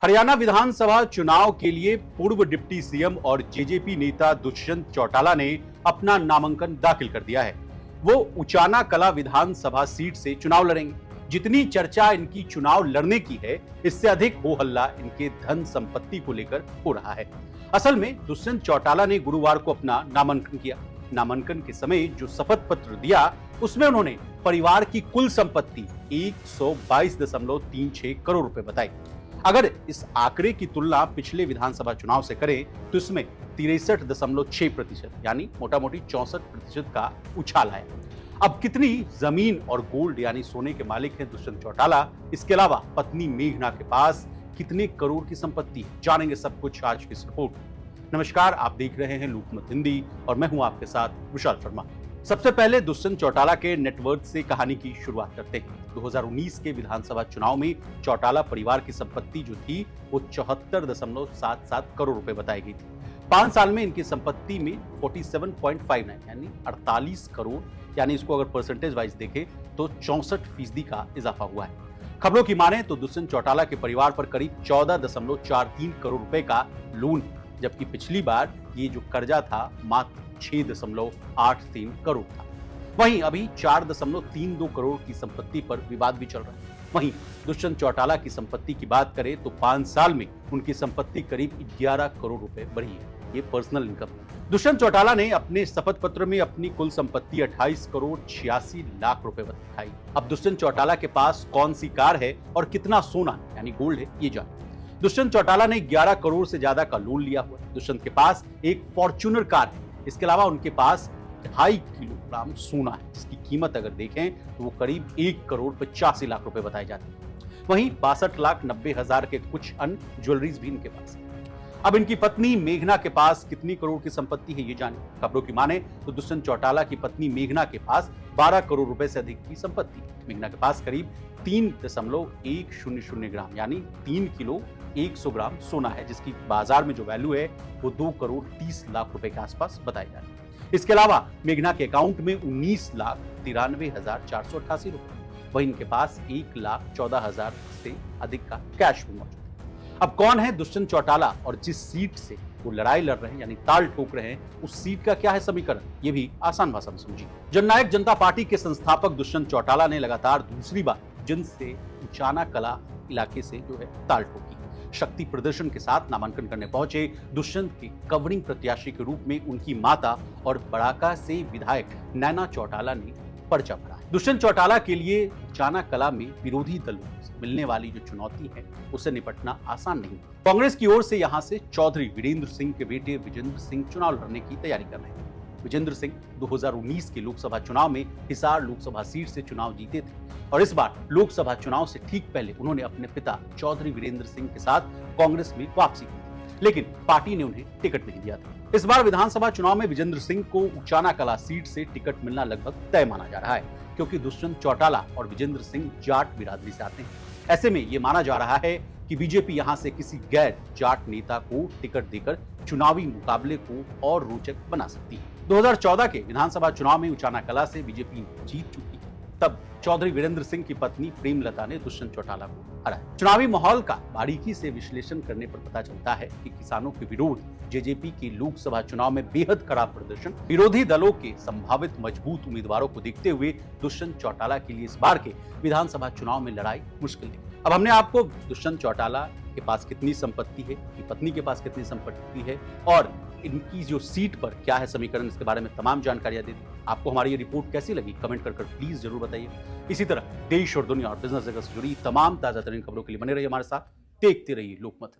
हरियाणा विधानसभा चुनाव के लिए पूर्व डिप्टी सीएम और जेजेपी नेता दुष्यंत चौटाला ने अपना नामांकन दाखिल कर दिया है। वो उचाना कला विधानसभा सीट से चुनाव लड़ेंगे। जितनी चर्चा इनकी चुनाव लड़ने की है, इससे अधिक हो हल्ला इनके धन संपत्ति को लेकर हो रहा है। असल में दुष्यंत चौटाला ने गुरुवार को अपना नामांकन किया। नामांकन के समय जो शपथ पत्र दिया, उसमें उन्होंने परिवार की कुल संपत्ति 122.36 करोड़ रुपए बताई। अगर इस आंकड़े की तुलना पिछले विधानसभा चुनाव से करें तो इसमें 63.6% यानी मोटा मोटी 64% का उछाल आया। अब कितनी जमीन और गोल्ड यानी सोने के मालिक हैं दुष्यंत चौटाला, इसके अलावा पत्नी मेघना के पास कितने करोड़ की संपत्ति है, जानेंगे सब कुछ आज की इस रिपोर्ट। नमस्कार, आप देख रहे हैं लोकमत हिंदी और मैं हूं आपके साथ विशाल शर्मा। सबसे पहले दुष्यंत चौटाला के नेटवर्थ से कहानी की शुरुआत करते हैं। 2019 के विधानसभा चुनाव में चौटाला परिवार की संपत्ति जो थी वो 74.77 करोड़ रुपए बताई गई थी। 5 साल में इनकी संपत्ति में 47.59 यानी 48 करोड़, यानी इसको अगर परसेंटेज वाइज देखें तो 64% का इजाफा हुआ है। खबरों की माने तो दुष्यंत चौटाला के परिवार पर करीब 14.43 करोड़ रुपए का लोन, जबकि पिछली बार ये जो कर्जा था मात्र 6.83 करोड़ था। वहीं अभी 4.32 करोड़ की संपत्ति पर विवाद भी चल रहा है। वहीं दुष्यंत चौटाला की संपत्ति की बात करें तो 5 साल में उनकी संपत्ति करीब 11 करोड़ रुपए बढ़ी है। ये पर्सनल इनकम है। दुष्यंत चौटाला ने अपने शपथ पत्र में अपनी कुल संपत्ति 28 करोड़ 86 लाख रुपए बताई। अब दुष्यंत चौटाला के पास कौन सी कार है और कितना सोना यानी गोल्ड है, ये जानिए। दुष्यंत चौटाला ने 11 करोड़ से ज्यादा का लोन लिया हुआ है। दुष्यंत के पास एक फॉर्च्यूनर कार है। इसके अलावा उनके पास 2.5 किलोग्राम सोना है, जिसकी कीमत अगर देखें तो वो करीब 1 करोड़ 85 लाख रुपए बताए जाते हैं। वहीं 62,90,000 के कुछ अन्य ज्वेलरीज भी इनके पास है। अब इनकी पत्नी मेघना के पास कितनी करोड़ की संपत्ति है, ये जानिए। खबरों की माने तो दुष्यंत चौटाला की पत्नी मेघना के पास 12 करोड़ रुपए से अधिक की संपत्ति है। मेघना के पास करीब 3.100 ग्राम यानी 3 किलो 100 ग्राम सोना है, जिसकी बाजार में जो वैल्यू है वो 2 करोड़ 30 लाख रुपए के आसपास बताई जा रही है। इसके अलावा मेघना के अकाउंट में 19,93,488 रुपए, वहीं इनके पास 1,14,000 से अधिक का कैश भी मौजूद है। अब कौन है दुष्यंत चौटाला और जिस सीट से वो लड़ाई लड़ रहे हैं यानी ताल ठोक रहे हैं, उस सीट का क्या है समीकरण, ये भी आसान भाषा में समझिए। जननायक जनता पार्टी के संस्थापक दुष्यंत चौटाला ने लगातार दूसरी बार जिंद से उचाना कला इलाके से जो है ताल ठोकी। शक्ति प्रदर्शन के साथ नामांकन करने पहुंचे दुष्यंत के कवरिंग प्रत्याशी के रूप में उनकी माता और बड़ाका से विधायक नैना चौटाला ने पर्चा भरा है। दुष्यंत चौटाला के लिए उचाना कला में विरोधी दलों से मिलने वाली जो चुनौती है, उससे निपटना आसान नहीं। कांग्रेस की ओर से यहां से चौधरी वीरेंद्र सिंह के बेटे विजेंद्र सिंह चुनाव लड़ने की तैयारी कर रहे हैं। विजेंद्र सिंह 2019 के लोकसभा चुनाव में हिसार लोकसभा सीट से चुनाव जीते थे और इस बार लोकसभा चुनाव से ठीक पहले उन्होंने अपने पिता चौधरी वीरेंद्र सिंह के साथ कांग्रेस में वापसी की थी, लेकिन पार्टी ने उन्हें टिकट नहीं दिया था। इस बार विधानसभा चुनाव में विजेंद्र सिंह को उचाना कला सीट से टिकट मिलना लगभग तय माना जा रहा है, क्योंकि दुष्यंत चौटाला और विजेंद्र सिंह जाट बिरादरी से आते हैं। ऐसे में ये माना जा रहा है कि बीजेपी यहां से किसी गैर जाट नेता को टिकट देकर चुनावी मुकाबले को और रोचक बना सकती है। 2014 के विधानसभा चुनाव में उचाना कला से बीजेपी जीत चुकी है। तब चौधरी वीरेंद्र सिंह की पत्नी प्रेमलता ने दुष्यंत चौटाला को हराया। चुनावी माहौल का बारीकी से विश्लेषण करने पर पता चलता है कि किसानों के विरोध, जेजेपी के लोकसभा चुनाव में बेहद खराब प्रदर्शन, विरोधी दलों के संभावित मजबूत उम्मीदवारों को देखते हुए दुष्यंत चौटाला के लिए इस बार के विधानसभा चुनाव में लड़ाई मुश्किल है। अब हमने आपको दुष्यंत चौटाला के पास कितनी संपत्ति है, की पत्नी के पास कितनी संपत्ति है और इनकी जो सीट पर क्या है समीकरण, इसके बारे में तमाम जानकारियां दे दी। आपको हमारी ये रिपोर्ट कैसी लगी, कमेंट कर प्लीज जरूर बताइए। इसी तरह देश और दुनिया और बिजनेस जगत से जुड़ी तमाम ताजा तरीन खबरों के लिए बने रहिए हमारे साथ, देखते रहिए लोकमत।